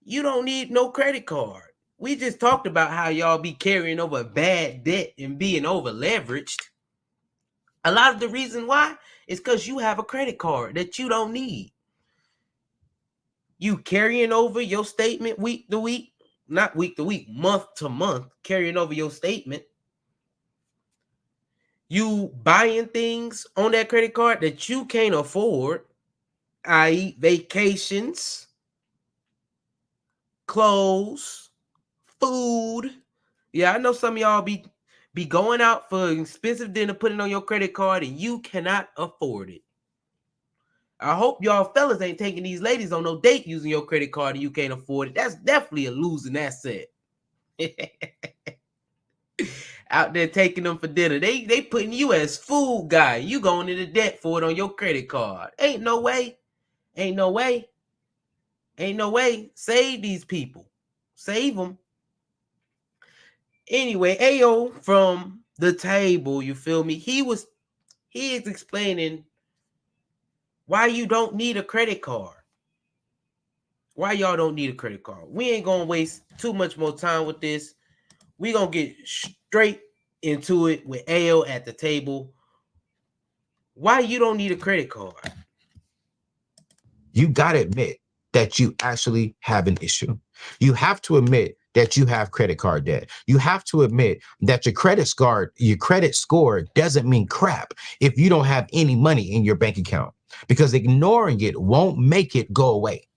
You don't need no credit card. We just talked about how y'all be carrying over bad debt and being over leveraged. A lot of the reason why is because you have a credit card that you don't need. You carrying over your statement week to week, not week to week, month to month, carrying over your statement. You buying things on that credit card that you can't afford, i.e., vacations, clothes, food. Yeah, I know some of y'all be going out for expensive dinner, putting on your credit card, and you cannot afford it. I hope y'all fellas ain't taking these ladies on no date using your credit card and you can't afford it. That's definitely a losing asset. Out there taking them for dinner. They putting you as food guy. You going into debt for it on your credit card. Ain't no way. Ain't no way. Ain't no way. Save these people. Save them. Anyway, Ayo from the table, you feel me? He is explaining why you don't need a credit card. Why y'all don't need a credit card. We ain't gonna waste too much more time with this. We gonna get straight into it with Ayo at the table. Why you don't need a credit card? You gotta admit that you actually have an issue. You have to admit that you have credit card debt. You have to admit that your credit score doesn't mean crap if you don't have any money in your bank account, because ignoring it won't make it go away.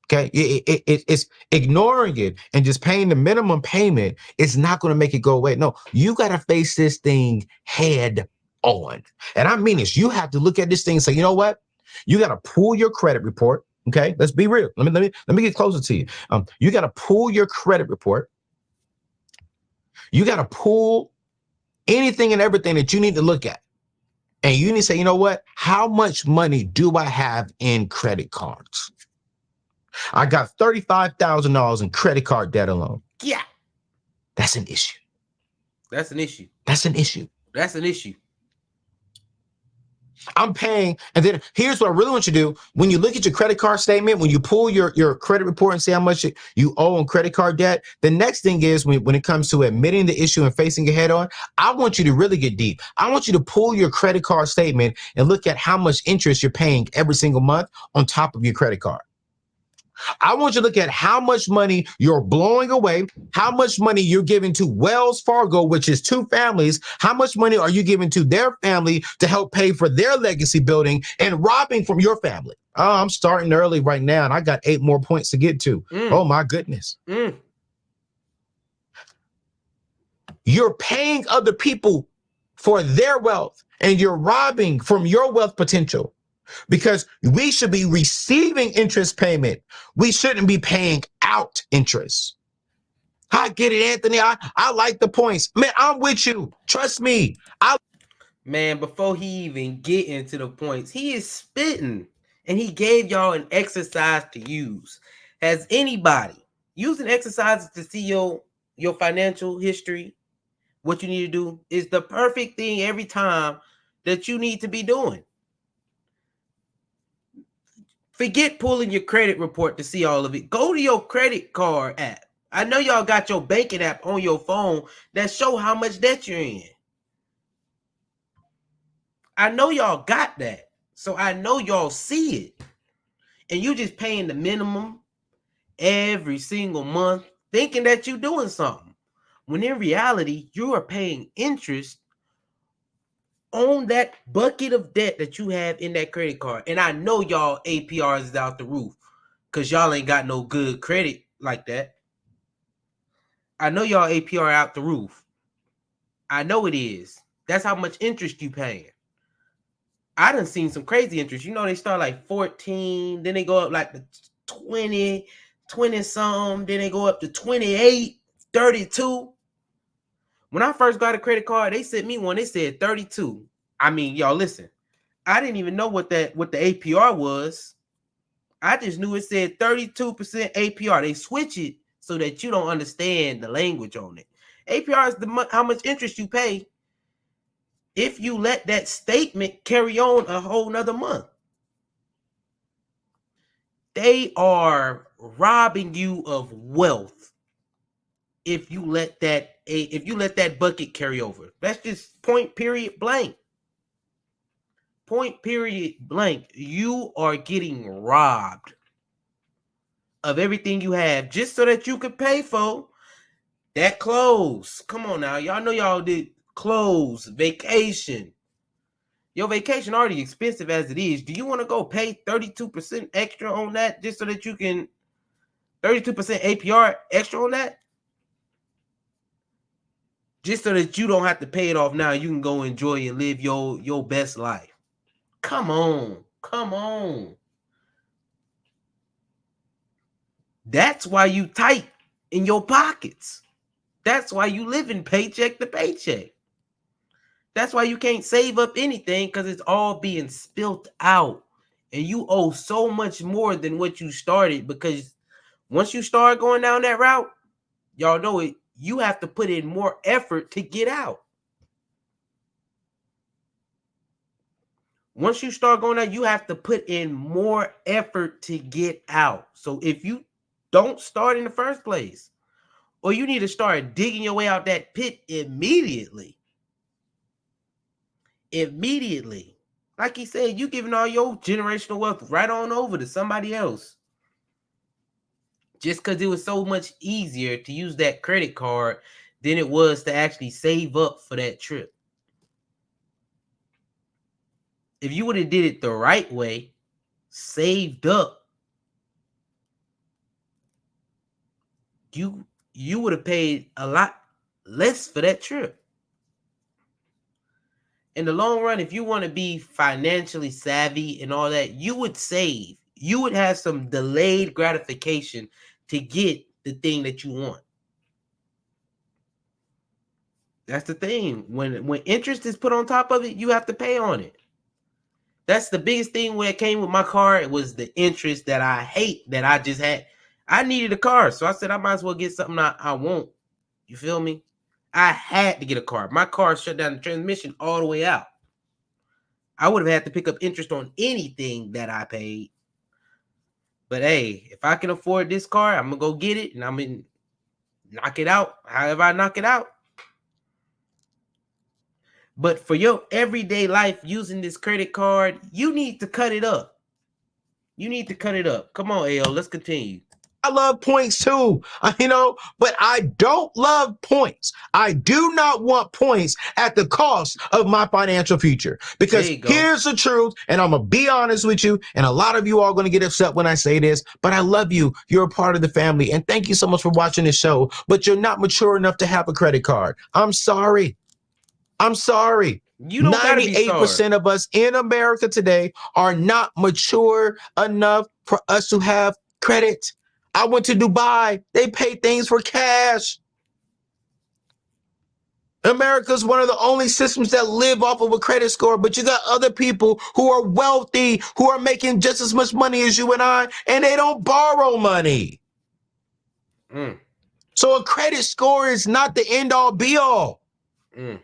Okay, it's ignoring it and just paying the minimum payment. It's not going to make it go away. No, you got to face this thing head on. And I mean this. You have to look at this thing and say, you know what? You got to pull your credit report. Okay, let's be real. Let me get closer to you. You got to pull your credit report. You got to pull anything and everything that you need to look at. And you need to say, you know what? How much money do I have in credit cards? I got $35,000 in credit card debt alone. Yeah. That's an issue. That's an issue. That's an issue. That's an issue. I'm paying. And then here's what I really want you to do. When you look at your credit card statement, when you pull your credit report and see how much you owe on credit card debt, the next thing is when it comes to admitting the issue and facing it head on, I want you to really get deep. I want you to pull your credit card statement and look at how much interest you're paying every single month on top of your credit card. I want you to look at how much money you're blowing away, how much money you're giving to Wells Fargo, which is two families. How much money are you giving to their family to help pay for their legacy building and robbing from your family? Oh, I'm starting early right now, and I got 8 more points to get to. Oh, my goodness. You're paying other people for their wealth, and you're robbing from your wealth potential. Because we should be receiving interest payment. We shouldn't be paying out interest. I get it, Anthony. I like the points. Man, I'm with you. Trust me. Man, before he even get into the points, he is spitting. And he gave y'all an exercise to use. Has anybody using exercises to see your financial history? What you need to do is the perfect thing every time that you need to be doing. Forget pulling your credit report to see all of it. Go to your credit card app. I know y'all got your banking app on your phone that show how much debt you're in. I know y'all got that. So I know y'all see it. And you just paying the minimum every single month, thinking that you're doing something. When in reality, you are paying interest on that bucket of debt that you have in that credit card. And I know y'all APRs is out the roof because y'all ain't got no good credit like that. I know y'all APR out the roof. I know it is. That's how much interest you paying. I done seen some crazy interest. You know, they start like 14, then they go up like the 20 some, then they go up to 28, 32. When I first got a credit card, they sent me one, they said 32. I mean, y'all listen, I didn't even know what the APR was. I just knew it said 32% APR. They switch it so that you don't understand the language on it. APR is how much interest you pay if you let that statement carry on a whole nother month. They are robbing you of wealth if you let that bucket carry over. That's just point period blank. Point period blank. You are getting robbed of everything you have just so that you could pay for that clothes. Come on now. Y'all know y'all did clothes, vacation. Your vacation already expensive as it is. Do you want to go pay 32% extra on that just so that you can 32% APR extra on that? Just so that you don't have to pay it off now. You can go enjoy and live your best life. Come on. Come on. That's why you tight in your pockets. That's why you living paycheck to paycheck. That's why you can't save up anything, because it's all being spilt out. And you owe so much more than what you started, because once you start going down that route, y'all know it, you have to put in more effort to get out. Once you start going out, you have to put in more effort to get out. So if you don't start in the first place, or you need to start digging your way out that pit immediately. Immediately. Like he said, you giving all your generational wealth right on over to somebody else. Just because it was so much easier to use that credit card than it was to actually save up for that trip. If you would have did it the right way, saved up, you would have paid a lot less for that trip. In the long run, if you want to be financially savvy and all that, you would save. You would have some delayed gratification to get the thing that you want. That's the thing. When interest is put on top of it, you have to pay on it. That's the biggest thing when it came with my car. It was the interest that I hate that I just had. I needed a car, so I said I might as well get something I want. You feel me? I had to get a car. My car shut down the transmission all the way out. I would have had to pick up interest on anything that I paid. But hey, if I can afford this car, I'm gonna go get it and I'm gonna knock it out. However I knock it out. But for your everyday life using this credit card, you need to cut it up. You need to cut it up. Come on, AO, let's continue. I love points too, but I don't love points. I do not want points at the cost of my financial future. There Because you go. here's the truth, and I'm going to be honest with you, and a lot of you are going to get upset when I say this, but I love you. You're a part of the family, and thank you so much for watching this show, but you're not mature enough to have a credit card. I'm sorry. I'm sorry. You don't gotta be sorry. 98% of us in America today are not mature enough for us to have credit. I went to Dubai. They pay things for cash. America's one of the only systems that live off of a credit score, but you got other people who are wealthy, who are making just as much money as you and they don't borrow money. Mm. So a credit score is not the end all be all. Mm.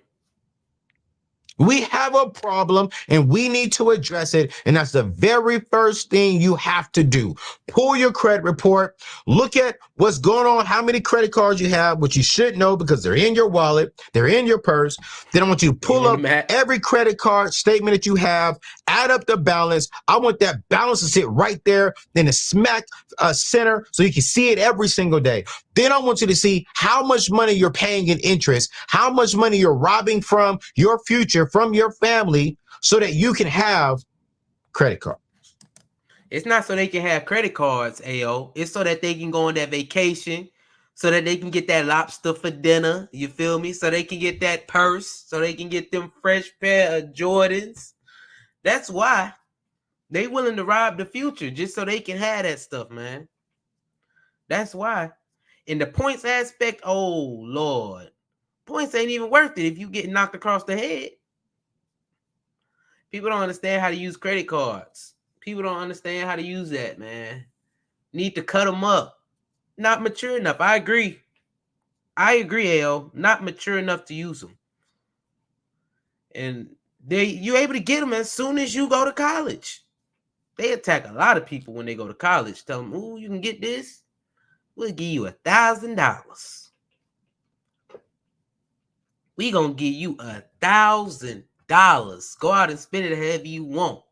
We have a problem and we need to address it. And that's the very first thing you have to do. Pull your credit report, look at what's going on, how many credit cards you have, which you should know because they're in your wallet, they're in your purse. Then I want you to pull On the up mat. every credit card statement that you have, add up the balance. I want that balance to sit right there in the smack center so you can see it every single day. Then I want you to see how much money you're paying in interest, how much money you're robbing from your future, from your family, so that you can have credit card. It's not so they can have credit cards, AO. It's so that they can go on that vacation, so that they can get that lobster for dinner. You feel me? So they can get that purse, so they can get them fresh pair of Jordans. That's why they willing to rob the future just so they can have that stuff, man. That's why. In the points aspect, oh Lord, points ain't even worth it if you get knocked across the head. People don't understand how to use credit cards. People don't understand how to use that, man. Need to cut them up. Not mature enough. I agree. I agree, AO. Not mature enough to use them. And you're able to get them as soon as you go to college. They attack a lot of people when they go to college. Tell them, "Ooh, you can get this. We'll give you $1,000. We gonna give you $1,000. Go out and spend it however you want.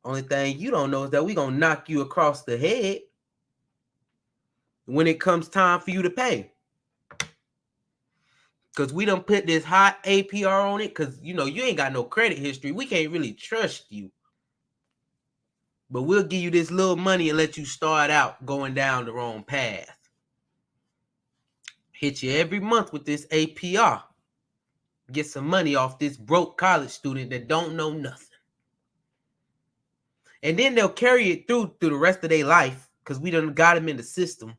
Only thing you don't know is that we gonna knock you across the head when it comes time for you to pay. Because we done put this hot APR on it. Because you ain't got no credit history. We can't really trust you. But we'll give you this little money and let you start out going down the wrong path. Hit you every month with this APR. Get some money off this broke college student that don't know nothing. And then they'll carry it through the rest of their life because we done got them in the system.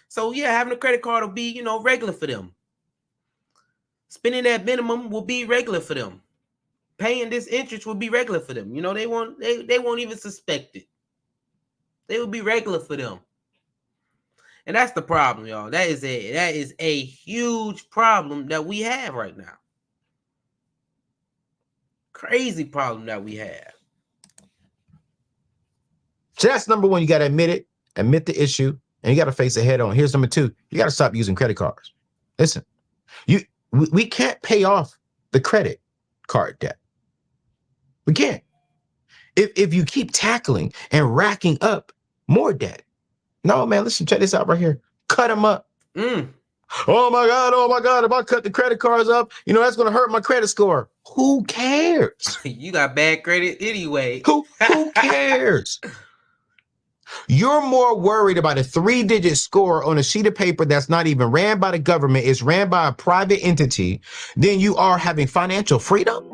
So yeah, having a credit card will be, regular for them. Spending that minimum will be regular for them. Paying this interest will be regular for them. They won't even suspect it. They will be regular for them. And that's the problem, y'all. That is a huge problem that we have right now. Crazy problem that we have. So that's number one. You got to admit it, admit the issue, and you got to face it head on. Here's number two. You got to stop using credit cards. Listen, we can't pay off the credit card debt. We can't. If you keep tackling and racking up more debt. No, man, listen, check this out right here. Cut them up. Oh my God. If I cut the credit cards up, that's going to hurt my credit score. Who cares? You got bad credit anyway. Who cares? You're more worried about a 3-digit score on a sheet of paper that's not even ran by the government, it's ran by a private entity, than you are having financial freedom.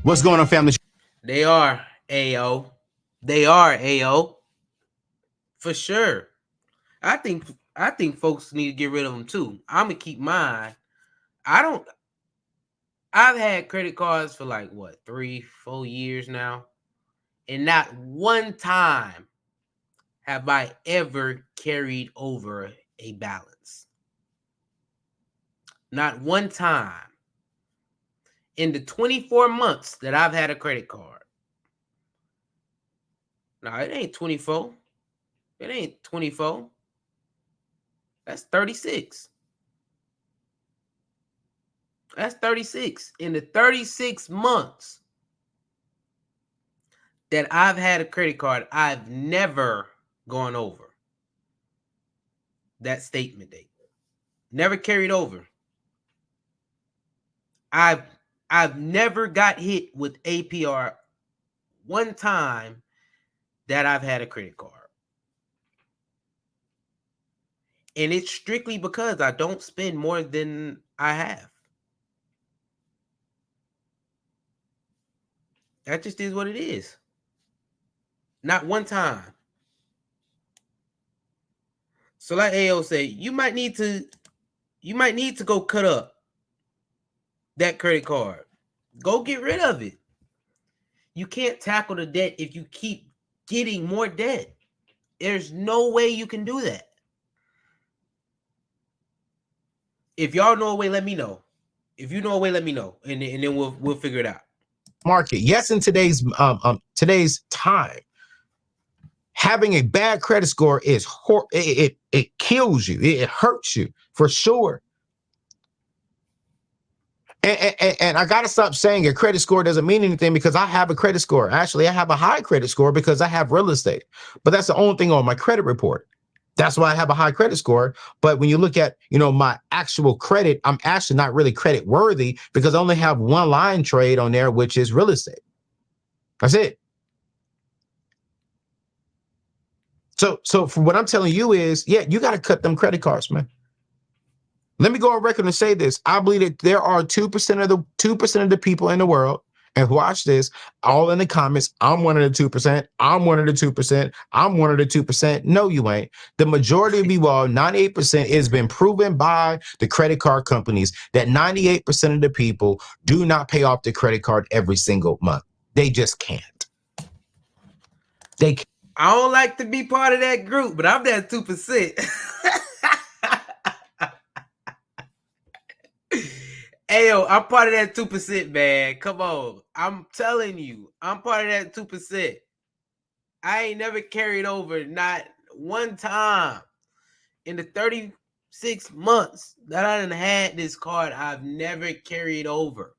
What's going on, family? They are AO. They are AO. For sure. I think folks need to get rid of them too. I'm gonna keep mine. I've had credit cards for 3-4 years now. And not one time have I ever carried over a balance. Not one time. In the 24 months that I've had a credit card. No, it ain't 24. It ain't 24. That's 36. That's 36. In the 36 months that I've had a credit card, I've never gone over that statement date. Never carried over. I've never got hit with APR one time that I've had a credit card. And it's strictly because I don't spend more than I have. That just is what it is. Not one time. So like AO said, you might need to go cut up that credit card. Go get rid of it. You can't tackle the debt if you keep getting more debt. There's no way you can do that. If y'all know a way, let me know. If you know a way, let me know, and then we'll figure it out. Market. Yes, in today's time, having a bad credit score is it kills you. It hurts you for sure. And I got to stop saying a credit score doesn't mean anything because I have a credit score. Actually, I have a high credit score because I have real estate. But that's the only thing on my credit report. That's why I have a high credit score. But when you look at, my actual credit, I'm actually not really credit worthy because I only have one line trade on there, which is real estate. That's it. So for what I'm telling you is, yeah, you got to cut them credit cards, man. Let me go on record and say this. I believe that there are 2% of the people in the world, and watch this, all in the comments, I'm one of the 2%, I'm one of the 2%, I'm one of the 2%. No, you ain't. The majority of you all, 98%, has been proven by the credit card companies that 98% of the people do not pay off the credit card every single month. They just can't. They can't. I don't like to be part of that group, but I'm that 2%. Hey, yo, I'm part of that 2%, man. Come on. I'm telling you, I'm part of that 2%. I ain't never carried over, not one time. In the 36 months that I done had this card, I've never carried over.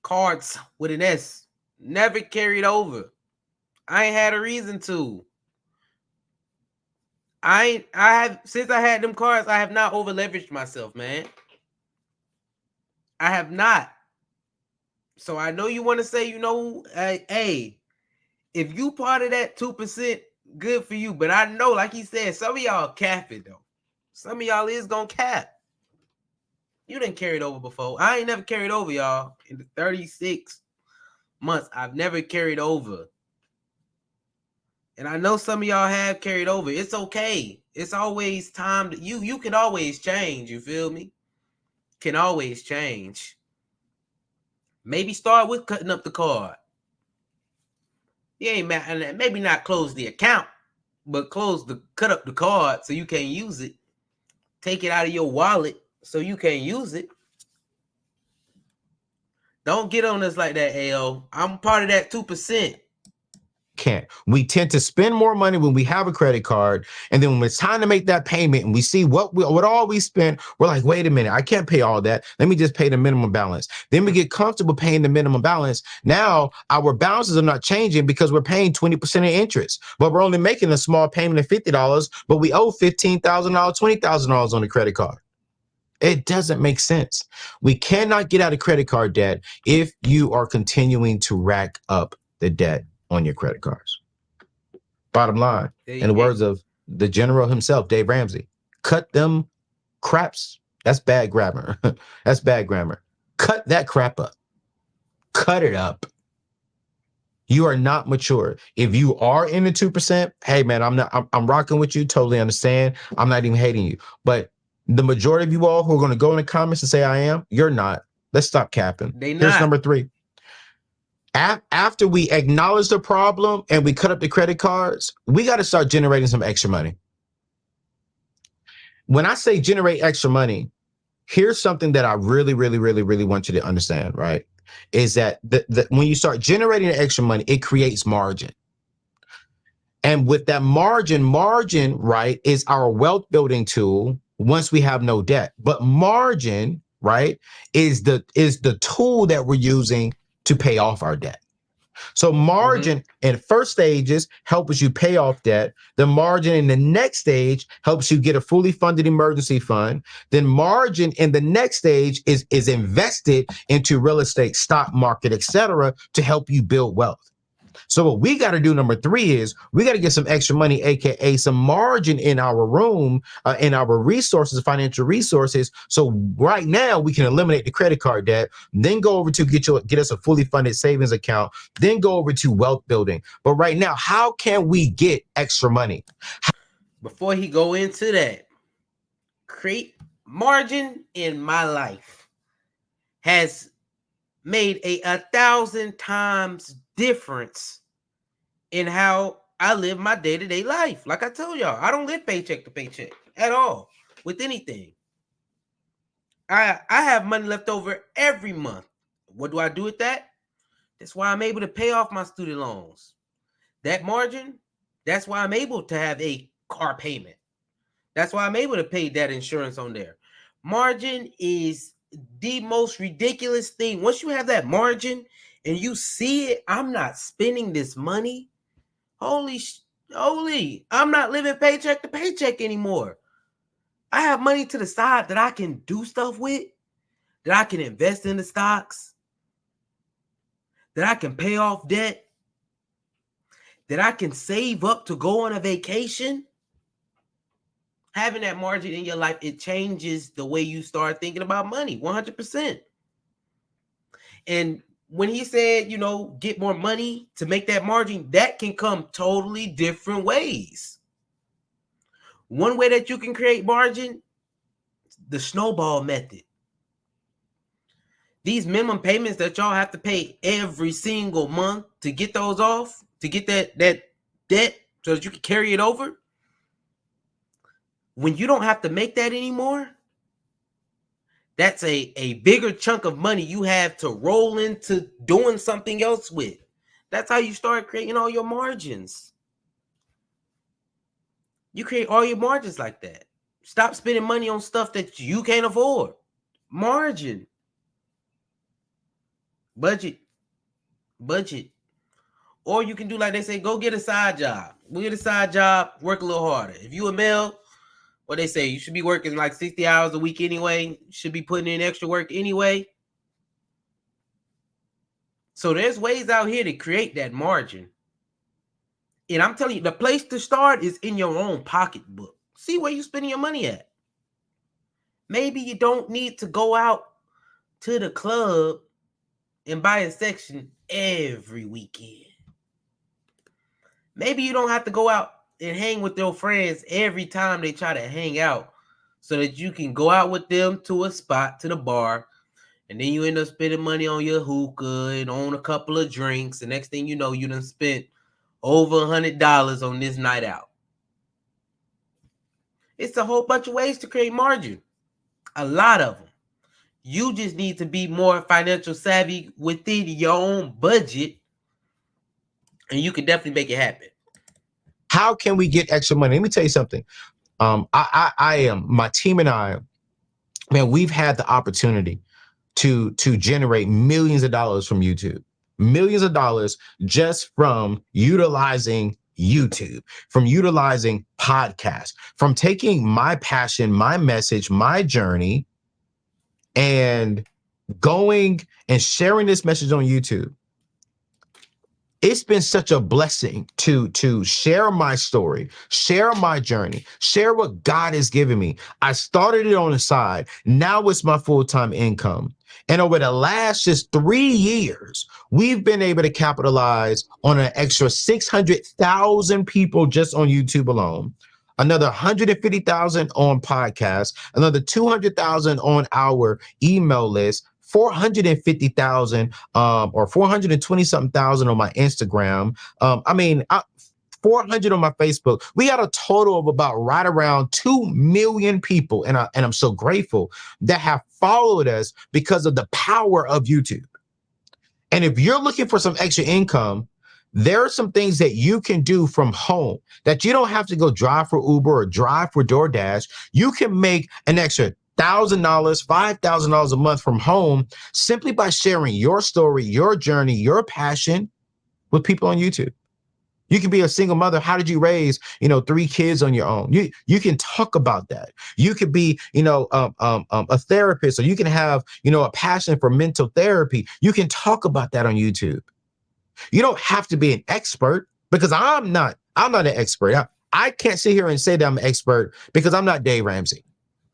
Cards with an S. Never carried over. I ain't had a reason to. I have since I had them cards, I have not over leveraged myself, man. I have not. So I know you want to say, hey, if you part of that 2%, good for you. But I know, like he said, some of y'all capping though. Some of y'all is gonna cap. You didn't carry it over before. I ain't never carried over, y'all. In the 36 months, I've never carried over. And I know some of y'all have carried over. It's okay. It's always time to you can always change, you feel me? Can always change. Maybe start with cutting up the card. You ain't mad, maybe not close the account, but cut up the card so you can't use it. Take it out of your wallet so you can't use it. Don't get on us like that, AO. I'm part of that 2%. Can't. We tend to spend more money when we have a credit card, and then when it's time to make that payment and we see what all we spent, we're like, wait a minute, I can't pay all that. Let me just pay the minimum balance. Then we get comfortable paying the minimum balance. Now our balances are not changing because we're paying 20% of interest, but we're only making a small payment of $50, but we owe $15,000, $20,000 on the credit card. It doesn't make sense. We cannot get out of credit card debt if you are continuing to rack up the debt on your credit cards. Bottom line, in the words of the general himself, Dave Ramsey, cut them craps. That's bad grammar. That's bad grammar. Cut that crap up. Cut it up. You are not mature. If you are in the 2%, hey man, I'm rocking with you. Totally understand. I'm not even hating you. But the majority of you all who are going to go in the comments and say I am, you're not. Let's stop capping. Here's number 3. After we acknowledge the problem and we cut up the credit cards, we got to start generating some extra money. When I say generate extra money, here's something that I really, really, really, really want you to understand, right? Is that when you start generating extra money, it creates margin. And with that margin, right, is our wealth building tool once we have no debt. But margin, right, is the tool that we're using to pay off our debt. So margin in first stages helps you pay off debt. The margin in the next stage helps you get a fully funded emergency fund. Then margin in the next stage is invested into real estate, stock market, etc., to help you build wealth. So what we got to do, number 3, is we got to get some extra money, aka some margin in our room, in our resources, financial resources. So right now we can eliminate the credit card debt, then go over to get us a fully funded savings account, then go over to wealth building. But right now, how can we get extra money? Before he go into that, create margin in my life has made a 1,000 times difference in how I live my day-to-day life. Like I told y'all, I don't live paycheck to paycheck at all with anything. I have money left over every month. What do I do with that? That's why I'm able to pay off my student loans. That margin, that's why I'm able to have a car payment. That's why I'm able to pay that insurance on there. Margin is the most ridiculous thing. Once you have that margin and you see it, I'm not spending this money. Holy, I'm not living paycheck to paycheck anymore. I have money to the side that I can do stuff with, that I can invest in the stocks, that I can pay off debt, that I can save up to go on a vacation. Having that margin in your life, it changes the way you start thinking about money, 100%. And when he said, get more money to make that margin, that can come totally different ways. One way that you can create margin, the snowball method. These minimum payments that y'all have to pay every single month to get those off, to get that debt so that you can carry it over. When you don't have to make that anymore, That's a bigger chunk of money you have to roll into doing something else with. That's how you start creating all your margins. You create all your margins like that. Stop spending money on stuff that you can't afford. Margin. Budget. Budget. Or you can do like they say, go get a side job. Go get a side job, work a little harder. If you a male, what they say, you should be working like 60 hours a week anyway. You should be putting in extra work anyway. So there's ways out here to create that margin. And I'm telling you, the place to start is in your own pocketbook. See where you're spending your money at. Maybe you don't need to go out to the club and buy a section every weekend. Maybe you don't have to go out and hang with your friends every time they try to hang out, so that you can go out with them to a spot, to the bar, and then you end up spending money on your hookah and on a couple of drinks. The next thing you know, you done spent over $100 on this night out. It's a whole bunch of ways to create margin. A lot of them. You just need to be more financial savvy within your own budget, and you can definitely make it happen. How can we get extra money? Let me tell you something. I am, my team and I, man, we've had the opportunity to generate millions of dollars from YouTube. Millions of dollars just from utilizing YouTube, from utilizing podcasts, from taking my passion, my message, my journey, and going and sharing this message on YouTube. It's been such a blessing to share my story, share my journey, share what God has given me. I started it on the side. Now it's my full-time income. And over the last just 3 years, we've been able to capitalize on an extra 600,000 people just on YouTube alone, another 150,000 on podcasts, another 200,000 on our email list, 450,000 or 420 something thousand on my Instagram. 400 on my Facebook. We got a total of about right around 2 million people. And I'm so grateful that have followed us because of the power of YouTube. And if you're looking for some extra income, there are some things that you can do from home that you don't have to go drive for Uber or drive for DoorDash. You can make an extra $1,000, $5,000 a month from home simply by sharing your story, your journey, your passion with people on YouTube. You can be a single mother. How did you raise, 3 kids on your own? You can talk about that. You could be, a therapist, or you can have, a passion for mental therapy. You can talk about that on YouTube. You don't have to be an expert, because I'm not an expert. I can't sit here and say that I'm an expert because I'm not Dave Ramsey.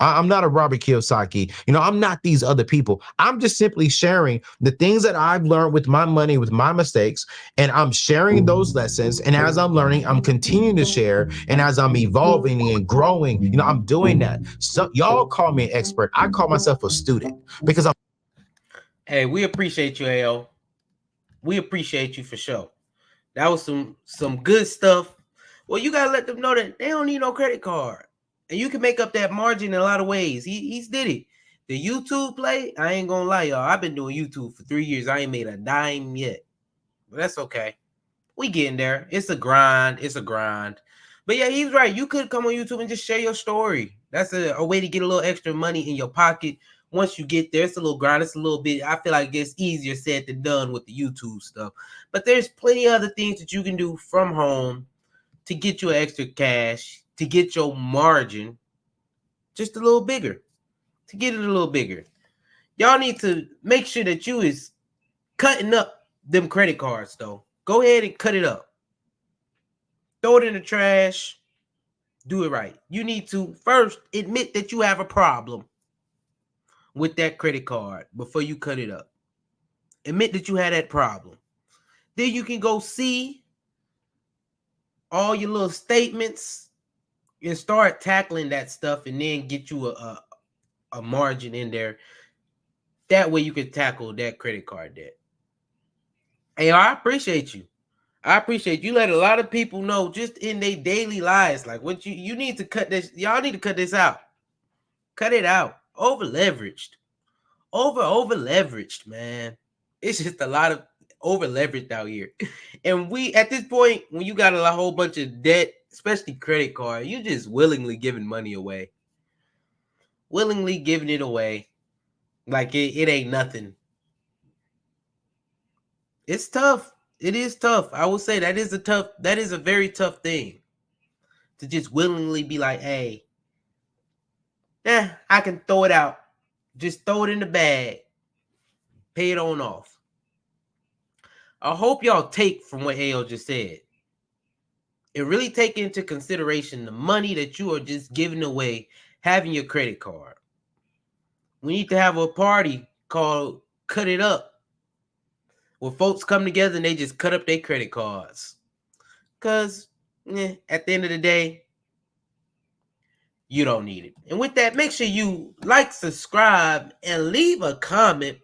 I'm not a Robert Kiyosaki. I'm not these other people. I'm just simply sharing the things that I've learned with my money, with my mistakes, and I'm sharing those lessons. And as I'm learning, I'm continuing to share. And as I'm evolving and growing, I'm doing that. So y'all call me an expert. I call myself a student because I'm. Hey, we appreciate you, AO. We appreciate you for sure. That was some good stuff. Well, you gotta let them know that they don't need no credit card, and you can make up that margin in a lot of ways. He's did it. The YouTube play, I ain't gonna lie, y'all. I've been doing YouTube for 3 years. I ain't made a dime yet, but that's okay. We getting there. It's a grind. It's a grind. But yeah, he's right. You could come on YouTube and just share your story. That's a way to get a little extra money in your pocket. Once you get there, it's a little grind. It's a little bit, I feel like it's easier said than done with the YouTube stuff. But there's plenty of other things that you can do from home to get you extra cash, to get your margin just a little bigger, to get it a little bigger. Y'all need to make sure that you is cutting up them credit cards, though. Go ahead and cut it up. Throw it in the trash. Do it right. You need to first admit that you have a problem with that credit card before you cut it up. Admit that you had that problem. Then you can go see all your little statements and start tackling that stuff, and then get you a margin in there. That way you can tackle that credit card debt. Hey, I appreciate you. I appreciate you. Let a lot of people know just in their daily lives, like what you need to cut this. Y'all need to cut this out. Cut it out. Over leveraged. over leveraged, man. It's just a lot of over leveraged out here. And we at this point, when you got a whole bunch of debt, especially credit card, you just willingly giving money away. Willingly giving it away. Like it ain't nothing. It's tough. It is tough. I will say that is a very tough thing. To just willingly be like, hey, I can throw it out. Just throw it in the bag. Pay it on off. I hope y'all take from what AL just said. And really take into consideration the money that you are just giving away having your credit card. We need to have a party called Cut It Up, where folks come together and they just cut up their credit cards. Because at the end of the day, you don't need it. And with that, make sure you like, subscribe, and leave a comment